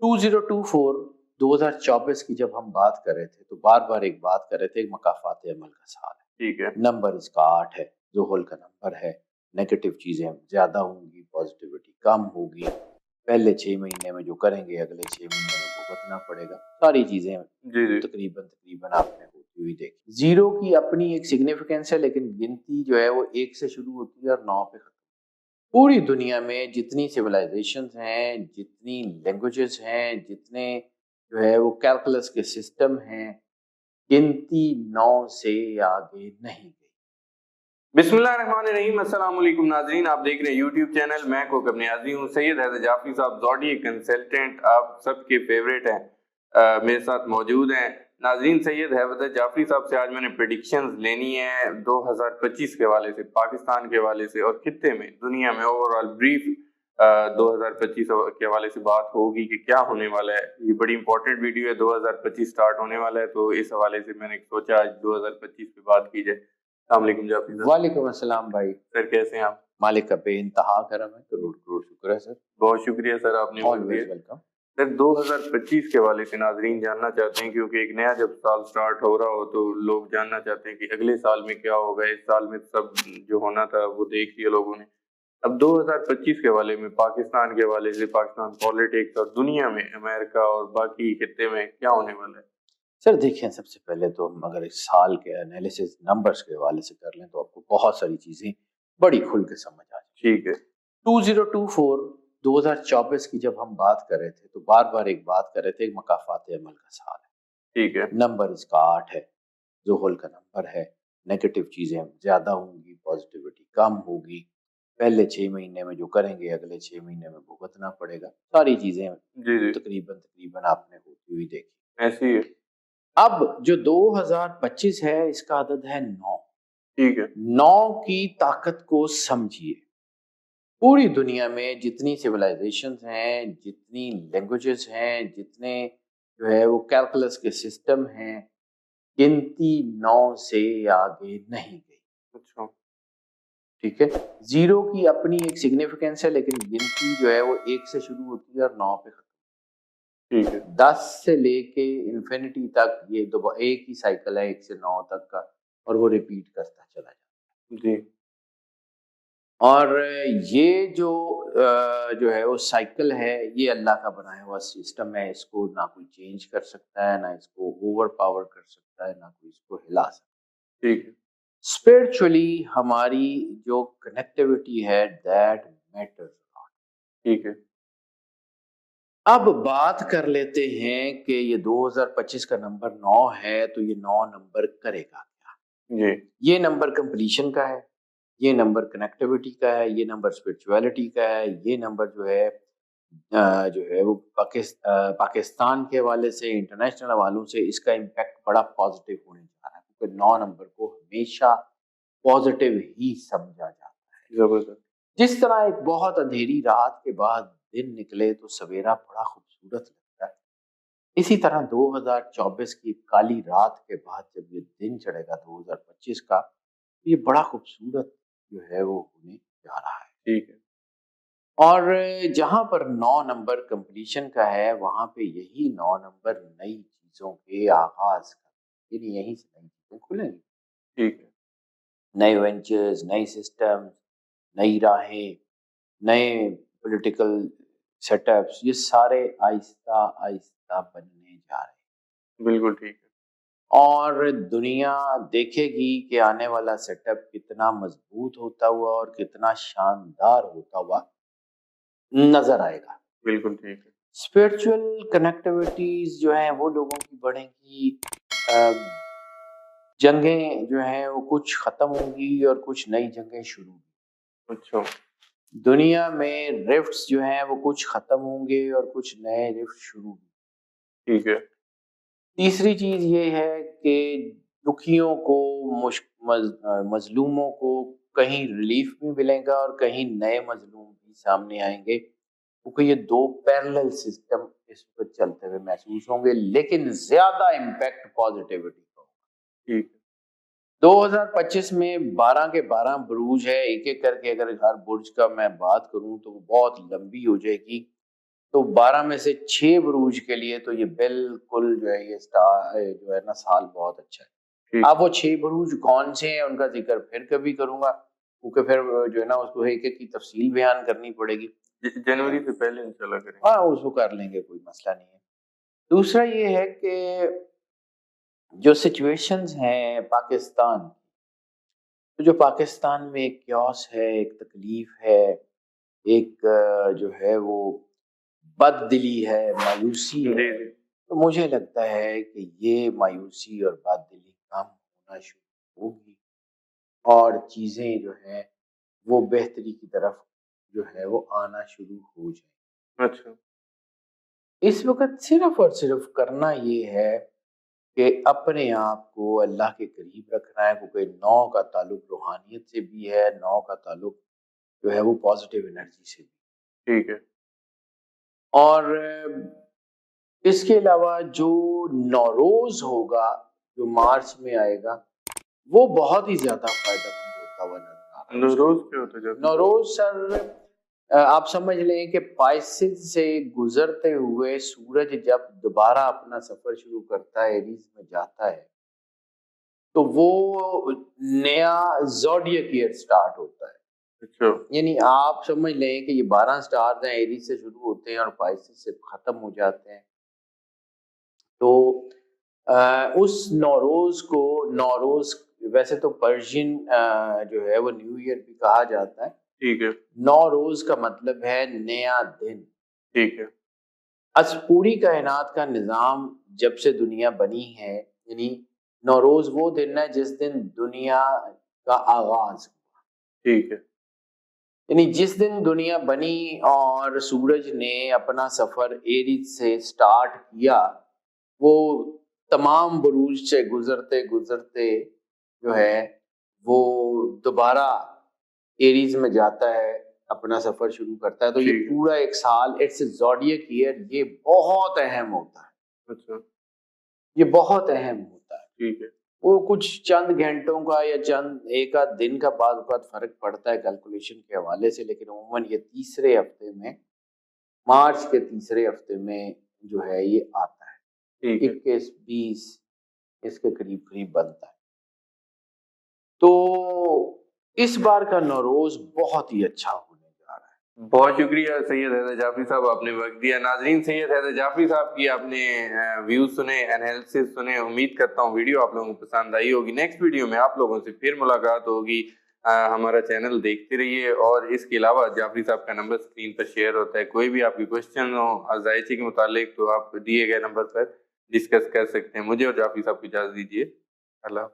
2024 2024 की जब हम बात कर रहे थे तो बार बार एक बात कर रहे थे, मकाफात अमल का साल है। ठीक है। नंबर इसका 8 है, ज़ुहल का नंबर है। नेगेटिव चीजें ज्यादा होंगी, पॉजिटिविटी कम होगी। पहले 6 महीने में जो करेंगे अगले 6 महीने में भुगतना पड़ेगा। सारी चीजें जी तकरीबन तकरीबन आपने होती हुई देखी। जीरो की अपनी एक सिग्निफिकेंस है, लेकिन गिनती जो है वो 1 से शुरू होती है और 9 पे खत्म। पूरी दुनिया में जितनी सिविलाइजेशंस हैं, जितनी लैंग्वेजेस हैं, जितने जो है वो कैलकुलस के सिस्टम हैं, गिनती 9 से आगे नहीं गई। बिस्मिल्लाहिर्रहमानिर्रहीम। अस्सलाम वालेकुम नाज़रीन, आप देख रहे हैं यूट्यूब चैनल मैं कोकब नियाज़ी हूँ। सैयद हैदर जाफरी साहब ज़ोडिएक कंसल्टेंट आप सबके फेवरेट हैं, मेरे साथ मौजूद हैं। नाज़रीन, सैयद हैदर जाफरी साहब से आज मैंने प्रेडिक्शंस लेनी है 2025 के हवाले से, पाकिस्तान के हवाले से और खित्ते में, दुनिया में ओवरऑल ब्रीफ 2025 के हवाले से बात होगी कि क्या होने वाला है। ये बड़ी इंपॉर्टेंट वीडियो है, 2025 स्टार्ट होने वाला है, तो इस हवाले से मैंने सोचा आज 2025 पे बात की जाए। अस्सलाम जाफरी सर। वालेकुम अस्सलाम भाई। सर कैसे हैं आप? मालिक का बेइंतहा करम है, करोड़ करोड़ शुक्र है सर। बहुत शुक्रिया सर, आपने ऑलवेज वेलकम। सर 2025 के हवाले से नाजरीन जानना चाहते हैं, क्योंकि एक नया जब साल स्टार्ट हो रहा हो तो लोग जानना चाहते हैं कि अगले साल में क्या होगा। इस साल में सब जो होना था वो देख लिया लोगों ने। अब 2025 के हवाले में, पाकिस्तान के हवाले से, पाकिस्तान पॉलिटिक्स और दुनिया में, अमेरिका और बाकी खित्ते में क्या होने वाला है? सर देखिए, सबसे पहले तो हम अगर इस साल के एनालिसिस नंबर्स के हवाले से कर लें तो आपको बहुत सारी चीजें बड़ी खुल के समझ आ जाए। ठीक है। 2024 2024 की जब हम बात कर रहे थे तो बार बार एक बात कर रहे थे, मकाफात अमल का साल है। ठीक है। नंबर इसका 8 है, ज़ुहल का नंबर है। नेगेटिव चीजें ज्यादा होंगी, पॉजिटिविटी कम होगी। पहले 6 महीने में जो करेंगे अगले 6 महीने में भुगतना पड़ेगा। सारी चीजें जी तकरीबन तकरीबन आपने होती हुई देखी। ऐसे ही है। अब जो 2025 है इसका अदद है 9। ठीक है। 9 की ताकत को समझिए। पूरी दुनिया में जितनी सिविलाइजेशंस हैं, जितनी लैंग्वेजेस हैं, जितने जो है वो कैलकुलस के सिस्टम हैं, गिनती 9 से आगे नहीं गई। अच्छा। ठीक है। जीरो की अपनी एक सिग्निफिकेंस है, लेकिन गिनती जो है वो 1 से शुरू होती है और 9 पे खत्म। ठीक है। 10 से लेके इन्फिनिटी तक ये दो एक ही साइकिल है, 1 से 9 तक का, और वो रिपीट करता चला जाता है। जी। और ये जो है वो साइकिल है, ये अल्लाह का बनाया हुआ सिस्टम है। इसको ना कोई चेंज कर सकता है, ना इसको ओवर पावर कर सकता है, ना कोई इसको हिला सकता है। ठीक है। स्पिरिचुअली हमारी जो कनेक्टिविटी है, दैट मैटर्स। ठीक है। अब बात कर लेते हैं कि ये 2025 का नंबर 9 है, तो ये 9 नंबर करेगा क्या? जी। ये नंबर कंप्लीशन का है, ये नंबर कनेक्टिविटी का है, ये नंबर स्पिरिचुअलिटी का है, ये नंबर जो है वो पाकिस्तान के हवाले से, इंटरनेशनल हवालों से इसका इम्पैक्ट बड़ा पॉजिटिव होने जा रहा है, क्योंकि 9 नंबर को हमेशा पॉजिटिव ही समझा जाता है। जबरदस्त। जिस तरह एक बहुत अंधेरी रात के बाद दिन निकले तो सवेरा बड़ा खूबसूरत लगता है, इसी तरह 2024 की काली रात के बाद जब ये दिन चढ़ेगा 2025 का, तो ये बड़ा खूबसूरत जो है वो होने जा रहा है। ठीक है। और जहां पर 9 नंबर कंप्लीशन का है, वहां पे यही 9 नंबर नई चीजों के आगाज का, यानी यहीं से नई चीजें खुलेंगी। ठीक है। नए वेंचर्स, नई सिस्टम, नई राहें, नए पॉलिटिकल सेटअप्स, ये सारे आहिस्ता आहिस्ता बनने जा रहे हैं। बिल्कुल ठीक है। और दुनिया देखेगी कि आने वाला सेटअप कितना मजबूत होता हुआ और कितना शानदार होता हुआ नजर आएगा। बिल्कुल ठीक है। स्पिरिचुअल कनेक्टिविटीज जो है वो लोगों की बढ़ेंगी। जंगें जो हैं वो कुछ खत्म होंगी और कुछ नई जंगें शुरू होंगी। अच्छा। दुनिया में रिफ्ट्स जो हैं वो कुछ खत्म होंगे और कुछ नए रिफ्ट शुरू होंगे। ठीक है। तीसरी चीज ये है कि दुखियों को, मजलूमों को कहीं रिलीफ भी मिलेगा और कहीं नए मजलूम भी सामने आएंगे, क्योंकि ये दो पैरेलल सिस्टम इस वक्त चलते हुए महसूस होंगे, लेकिन ज्यादा इम्पैक्ट पॉजिटिविटी का होगा। ठीक है। 2025 में 12 के 12 बुरूज है। एक एक करके अगर हर बुर्ज का मैं बात करूं तो वो बहुत लंबी हो जाएगी। تو 12 میں سے 6 بروج کے لیے تو یہ بالکل جو ہے یہ جو ہے نا سال بہت اچھا ہے. اب وہ 6 بروج کون سے ہیں ان کا ذکر پھر کبھی کروں گا، کیونکہ پھر جو ہے نا اس کو ایک ایک کی تفصیل بیان کرنی پڑے گی. جنوری سے پہلے انشاءاللہ کریں. ہاں اس کو کر لیں گے، کوئی مسئلہ نہیں ہے. دوسرا یہ ہے کہ جو سچویشنز ہیں پاکستان، تو جو پاکستان میں ایک کیوس ہے، ایک تکلیف ہے، ایک جو ہے وہ بد دلی ہے، مایوسی ہے. جی تو مجھے لگتا ہے کہ یہ مایوسی اور بد دلی کم ہونا شروع ہوگی اور چیزیں جو ہیں وہ بہتری کی طرف جو ہے وہ آنا شروع ہو جائیں. اچھا. اس وقت صرف اور صرف کرنا یہ ہے کہ اپنے آپ کو اللہ کے قریب رکھنا ہے، کیونکہ 9 کا تعلق روحانیت سے بھی ہے، 9 کا تعلق جو ہے وہ پازیٹیو انرجی سے بھی. ٹھیک ہے. اور اس کے علاوہ جو نوروز ہوگا جو مارچ میں آئے گا وہ بہت ہی زیادہ فائدہ مند ہوتا ہوا نظر آ رہا ہے. نوروز کیا ہوتا ہے جب؟ نوروز سر آپ سمجھ لیں کہ پائسز سے گزرتے ہوئے سورج جب دوبارہ اپنا سفر شروع کرتا ہے، ایریز میں جاتا ہے، تو وہ نیا زوڈیک ایئر سٹارٹ ہوتا ہے. اچھا. یعنی آپ سمجھ لیں کہ یہ 12 سٹارز ہیں، ایریز سے شروع ہوتے ہیں اور پائسز سے ختم ہو جاتے ہیں. تو اس نوروز کو، نوروز ویسے تو پرشین جو ہے وہ نیو ایئر بھی کہا جاتا ہے. ٹھیک ہے. نوروز کا مطلب ہے نیا دن. ٹھیک ہے. پوری کائنات کا نظام جب سے دنیا بنی ہے، یعنی نوروز وہ دن ہے جس دن دنیا کا آغاز ہوا. ٹھیک ہے. یعنی جس دن دنیا بنی اور سورج نے اپنا سفر ایریز سے سٹارٹ کیا، وہ تمام بروج سے گزرتے گزرتے جو ہے وہ دوبارہ ایریز میں جاتا ہے، اپنا سفر شروع کرتا ہے. تو یہ پورا ایک سال اٹس زوڈیک ایئر، یہ بہت اہم ہوتا ہے. اچھا. یہ بہت اہم ہوتا ہے. ٹھیک ہے. وہ کچھ چند گھنٹوں کا یا چند ایک آدھ دن کا بعد اوقات فرق پڑتا ہے کیلکولیشن کے حوالے سے، لیکن عموماً یہ تیسرے ہفتے میں، مارچ کے تیسرے ہفتے میں جو ہے یہ آتا ہے. 21-20 اس کے قریب قریب بنتا ہے. تو اس بار کا نوروز بہت ہی اچھا ہونے جا رہا ہے. بہت شکریہ سید حیدر جعفری صاحب، آپ نے وقت دیا. ناظرین، سید حیدر جعفری صاحب کی آپ نے ویوز سنے، انالیسس سنے. امید کرتا ہوں ویڈیو آپ لوگوں کو پسند آئی ہوگی. نیکسٹ ویڈیو میں آپ لوگوں سے پھر ملاقات ہوگی. ہمارا چینل دیکھتے رہیے، اور اس کے علاوہ جعفری صاحب کا نمبر اسکرین پر شیئر ہوتا ہے. کوئی بھی آپ کی کوشچن ہو ازائچی کے متعلق تو آپ دیے گئے نمبر پر ڈسکس کر سکتے ہیں. مجھے اور جعفری صاحب کو اجازت دیجیے. اللہ